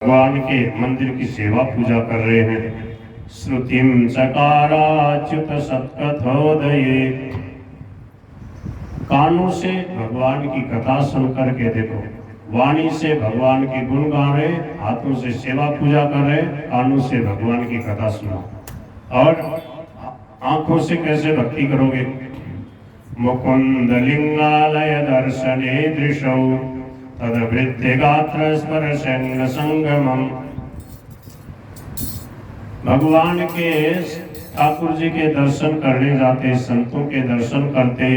भगवान के मंदिर की सेवा पूजा कर रहे हैं। श्रुतिम चकाराच्युत सत्कथोदये, कानों से भगवान की कथा सुन करके देखो, वाणी से भगवान के गुण गा रहे, हाथों से सेवा पूजा कर रहे, कानों से भगवान की कथा सुना, और आंखों से कैसे भक्ति करोगे। मुकुंद लिंगालय दर्शने दृशौ तदवृत्ति गात्र स्पर्शंग संगमम, भगवान के ठाकुर जी के दर्शन करने जाते, संतों के दर्शन करते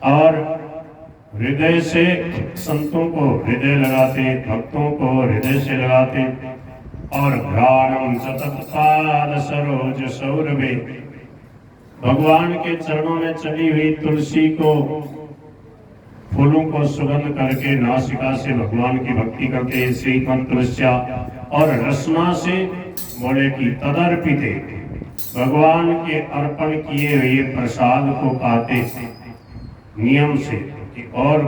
और हृदय से संतों को हृदय लगाते, भक्तों को हृदय से लगाते, और घ्राणम सततपाद सरोज सौरभे, भगवान के चरणों में चली हुई तुलसी को, फूलों को सुगंध करके नासिका से भगवान की भक्ति करते, श्रीमंत तुलस्या, और रसना से बोले कि तदर्पिते, भगवान के अर्पण किए हुए प्रसाद को खाते नियम से कि और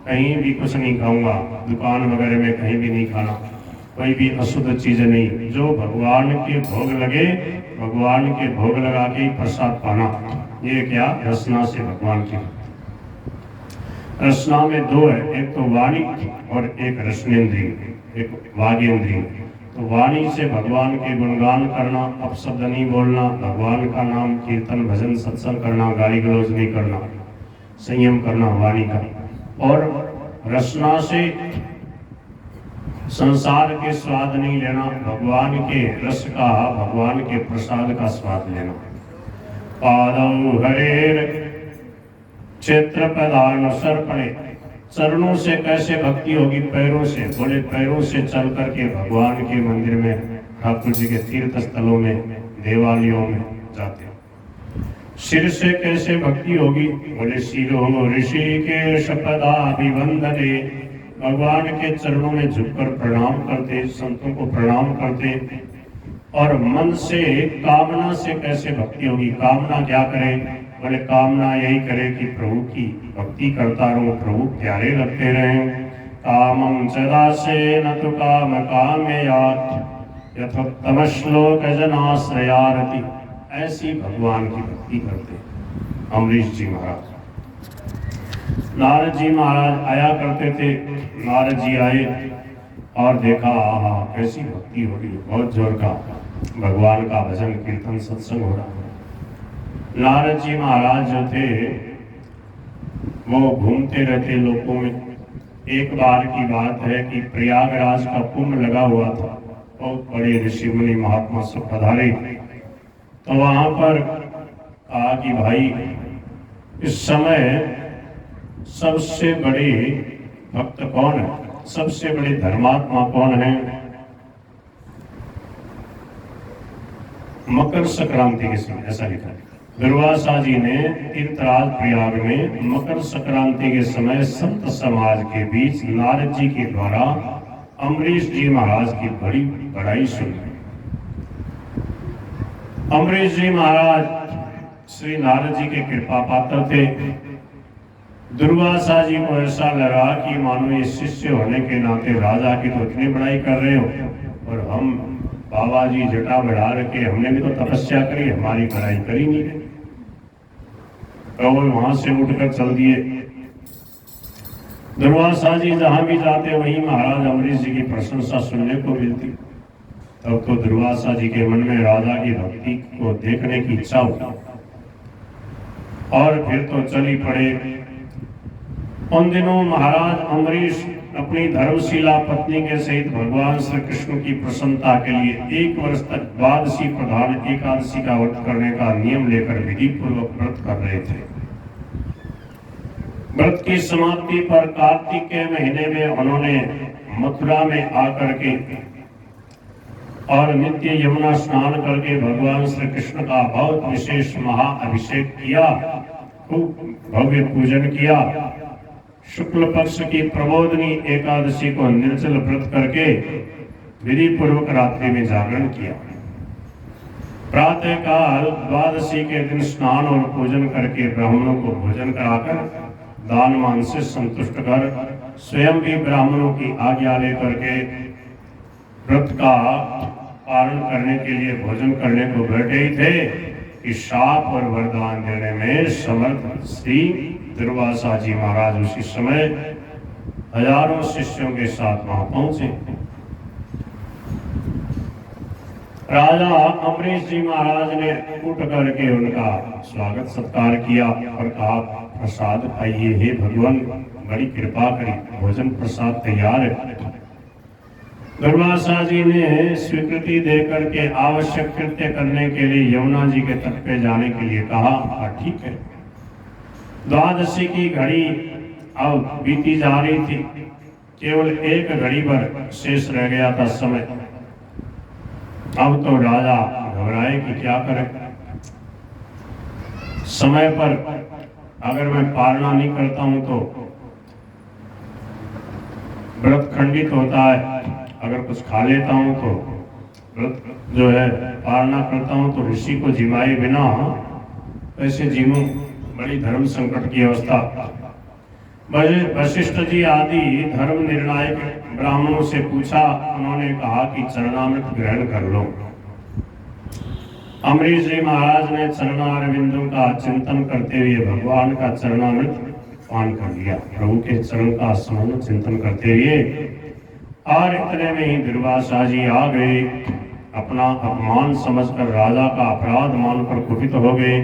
कहीं भी कुछ नहीं खाऊंगा, दुकान वगैरह में कहीं भी नहीं खाना, कोई भी अशुद्ध चीज नहीं, जो भगवान के भोग लगे भगवान के भोग लगा के प्रसाद पाना। ये क्या, रसना से भगवान की। रसना में दो है, एक तो वाणी और एक रसनेन्द्रिय, एक वागेंद्रिय। तो वाणी से भगवान के गुणगान करना, अपशब्द नहीं बोलना, भगवान का नाम कीर्तन भजन सत्संग करना, गाली गलौज नहीं करना, संयम करना वाणी का। और रसना से संसार के स्वाद नहीं लेना, भगवान के रस का, भगवान के प्रसाद का स्वाद लेना। पादौ हरेर क्षेत्र पदानुसर्पणे, चरणों से कैसे भक्ति होगी, पैरों से, बोले पैरों से चल करके भगवान के मंदिर में, ठाकुर जी के तीर्थ स्थलों में, देवालयों में जाते। सिर से कैसे भक्ति होगी, बोले शिरो ऋषिकेश पदाभिवंदने, भगवान के चरणों में झुककर प्रणाम करते, संतों को प्रणाम करते। और मन से, कामना से कैसे भक्ति होगी, कामना क्या करें, बोले कामना यही करे कि प्रभु की भक्ति करता रहूं, प्रभु प्यारे लगते रहें। कामं सदासे न तु काम कामयात् यथोत्तम श्लोक जनाश्रयारति, ऐसी भगवान की भक्ति करते अमरीश जी महाराज। नारद जी महाराज आया करते थे, नारद जी आए और देखा, आहा कैसी भक्ति हो रही है, बहुत जोर का भगवान का भजन कीर्तन सत्संग हो रहा है। नारद जी महाराज जो थे वो घूमते रहते लोगों में। एक बार की बात है कि प्रयागराज का कुंभ लगा हुआ था, बहुत बड़े ऋषि मुनि महात्मा सब पधारे। तो वहां पर कहा कि भाई इस समय सबसे बड़े भक्त कौन है, सबसे बड़े धर्मात्मा कौन है। मकर संक्रांति के समय ऐसा लिखा है। दुर्वासा जी ने तीर्थराज प्रयाग में मकर संक्रांति के समय संत समाज के बीच नारद जी के द्वारा अमरीश जी महाराज की बड़ी बड़ाई सुनी। अमरीश जी महाराज श्री नारद जी के कृपा पात्र थे। दुर्वासा जी को ऐसा लगा कि मानो ये शिष्य होने के नाते राजा की तो इतनी बड़ाई कर रहे हो, और हम बाबा जी जटा बढ़ा रखे, हमने भी तो तपस्या करी, हमारी बड़ाई करी नहीं। तो वहां से उठकर चल दिए। दुर्वासा जी जहां भी जाते वहीं महाराज अमरीश जी की प्रशंसा सुनने को मिलती। तब तो दुर्वासा जी के मन में राजा की भक्ति को देखने की इच्छा हुई, और फिर तो चली पड़े। उन दिनों महाराज अमरीश अपनी धर्मशिला पत्नी के सहित भगवान श्री कृष्ण की प्रसन्नता के लिए 1 वर्ष तक द्वादशी प्रधान एकादशी का व्रत करने का नियम लेकर विधि पूर्वक व्रत कर रहे थे। व्रत की समाप्ति पर कार्तिक के महीने में उन्होंने मथुरा में आकर के और नित्य यमुना स्नान करके भगवान श्री कृष्ण का बहुत विशेष महाअभिषेक किया, खूब भव्य पूजन किया। शुक्ल पक्ष की प्रबोधनी एकादशी को निर्जल व्रत करके विधि पूर्वक रात्रि में जागरण किया। प्रातः काल द्वादशी के दिन स्नान और पूजन करके ब्राह्मणों को भोजन कराकर दान मान से संतुष्ट कर स्वयं भी ब्राह्मणों की आज्ञा लेकर के व्रत का पालन करने के लिए भोजन करने को बैठे ही थे कि शाप और वरदान देने में समर्थ श्री दुर्वासा जी महाराज उसी समय हजारों शिष्यों के साथ वहां पहुंचे। राजा अम्बरीश जी महाराज ने उठ करके उनका स्वागत सत्कार किया और कहा, प्रसाद खाइए, हे भगवान बड़ी कृपा करी, भोजन प्रसाद तैयार है। दुर्वासा जी ने स्वीकृति देकर के आवश्यक कृत्य करने के लिए यमुना जी के तट पे जाने के लिए कहा। ठीक है। द्वादशी की घड़ी अब बीती जा रही थी, केवल एक घड़ी भर शेष रह गया था समय। अब तो राजा घबराए कि क्या करें, समय पर अगर मैं पालना नहीं करता हूं तो व्रत खंडित होता है, अगर कुछ खा लेता हूं तो व्रत जो है पालना करता हूं तो ऋषि को जिमाए बिना कैसे जीऊं, बड़ी धर्म संकट की अवस्था। वशिष्ठ जी आदि धर्म निर्णायक ब्राह्मणों से पूछा, उन्होंने कहा कि चरणामृत ग्रहण कर लो। अम्बरीश जी महाराज ने चरणारविंदों का चिंतन करते हुए भगवान का चरणामृत पान कर लिया, प्रभु के चरण का स्मरण चिंतन करते हुए। और इतने में ही दुर्वासा जी आ गए, अपना अपमान समझकर राजा का अपराध मानकर कुपित हो गए।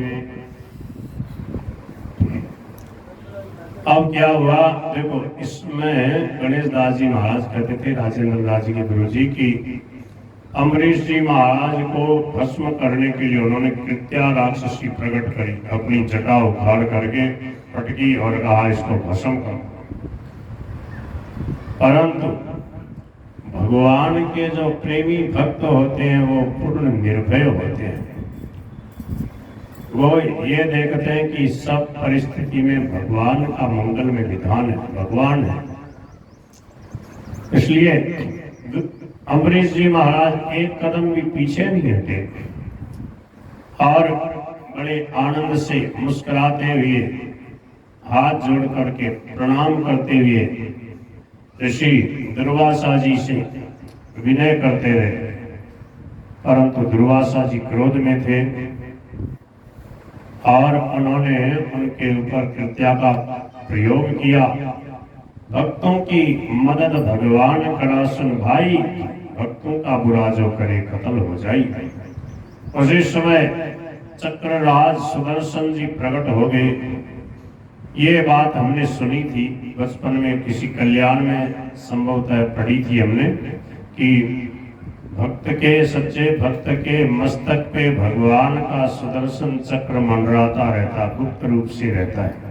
अब क्या हुआ देखो, इसमें गणेश दास जी महाराज कहते थे, राजेंद्र दास जी के गुरु जी की अम्बरीश जी महाराज को भस्म करने के लिए उन्होंने कृत्या राक्षसी प्रकट करी, अपनी जटा उखाड़ करके पटकी और कहा इसको भस्म करो। परंतु भगवान के जो प्रेमी भक्त होते हैं वो पूर्ण निर्भय होते हैं, वो ये देखते हैं कि सब परिस्थिति में भगवान का मंगल में विधान है, भगवान है। इसलिए अम्बरीश जी महाराज एक कदम भी पीछे नहीं हटे और बड़े आनंद से मुस्कुराते हुए हाथ जोड़ करके प्रणाम करते हुए ऋषि दुर्वासा जी से विनय करते रहे। परंतु दुर्वासा जी क्रोध में थे और उन्होंने उनके ऊपर कृत्या का प्रयोग किया। भक्तों की मदद भगवान करा सुन भाई, भक्तों का बुरा जो करे कत्ल हो जाई। उसी समय चक्रराज सुदर्शन जी प्रकट हो गए। ये बात हमने सुनी थी बचपन में, किसी कल्याण में संभवतः पढ़ी थी हमने कि भक्त के, सच्चे भक्त के मस्तक पे भगवान का सुदर्शन चक्र मंडराता रहता, गुप्त रूप से रहता है।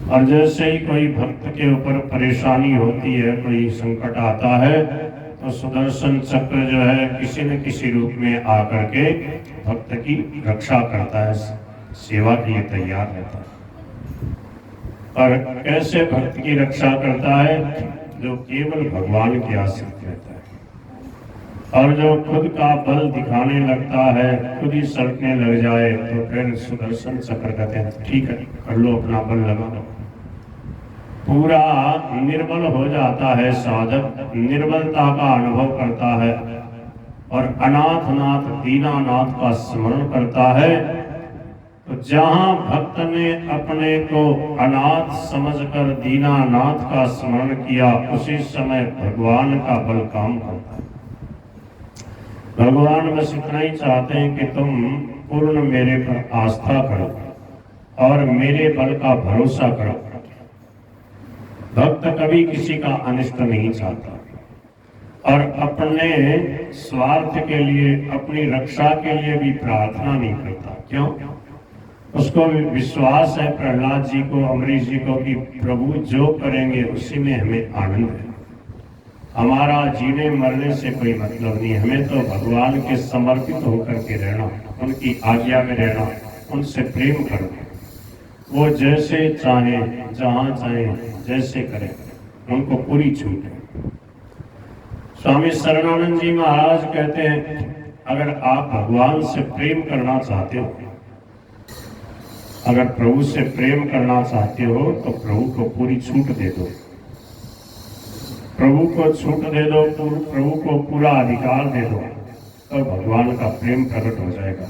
और जैसे ही कोई भक्त के ऊपर परेशानी होती है, कोई संकट आता है, तो सुदर्शन चक्र जो है किसी न किसी रूप में आकर के भक्त की रक्षा करता है, सेवा के लिए तैयार रहता है। और कैसे भक्त की रक्षा करता है? जो केवल भगवान के आश्रित रहता है और जो खुद का बल दिखाने लगता है, खुद ही सड़कने लग जाए, तो फिर सुदर्शन चक्र कहते हैं ठीक है कर लो, अपना बल लगा लो। पूरा निर्बल हो जाता है साधक, निर्बलता का अनुभव करता है और अनाथनाथ दीनानाथ का स्मरण करता है। तो जहां भक्त ने अपने को अनाथ समझकर दीनानाथ का स्मरण किया, उसी समय भगवान का बल काम करता है। भगवान बस इतना ही चाहते हैं कि तुम पूर्ण मेरे पर आस्था करो और मेरे बल का भरोसा करो। भक्त कभी किसी का अनिष्ट नहीं चाहता और अपने स्वार्थ के लिए, अपनी रक्षा के लिए भी प्रार्थना नहीं करता। क्यों? उसको विश्वास है प्रहलाद जी को, अम्बरीश जी को, कि प्रभु जो करेंगे उसी में हमें आनंद है। हमारा जीने मरने से कोई मतलब नहीं, हमें तो भगवान के समर्पित होकर के रहना, उनकी आज्ञा में रहना, उनसे प्रेम करना। वो जैसे चाहे, जहाँ चाहे, जैसे करें, उनको पूरी छूट है। स्वामी शरणानंद जी महाराज कहते हैं, अगर आप भगवान से प्रेम करना चाहते हो, अगर प्रभु से प्रेम करना चाहते हो, तो प्रभु को पूरी छूट दे दो। प्रभु को छूट दे दो, प्रभु को पूरा अधिकार दे दो, तो भगवान का प्रेम प्रकट हो जाएगा।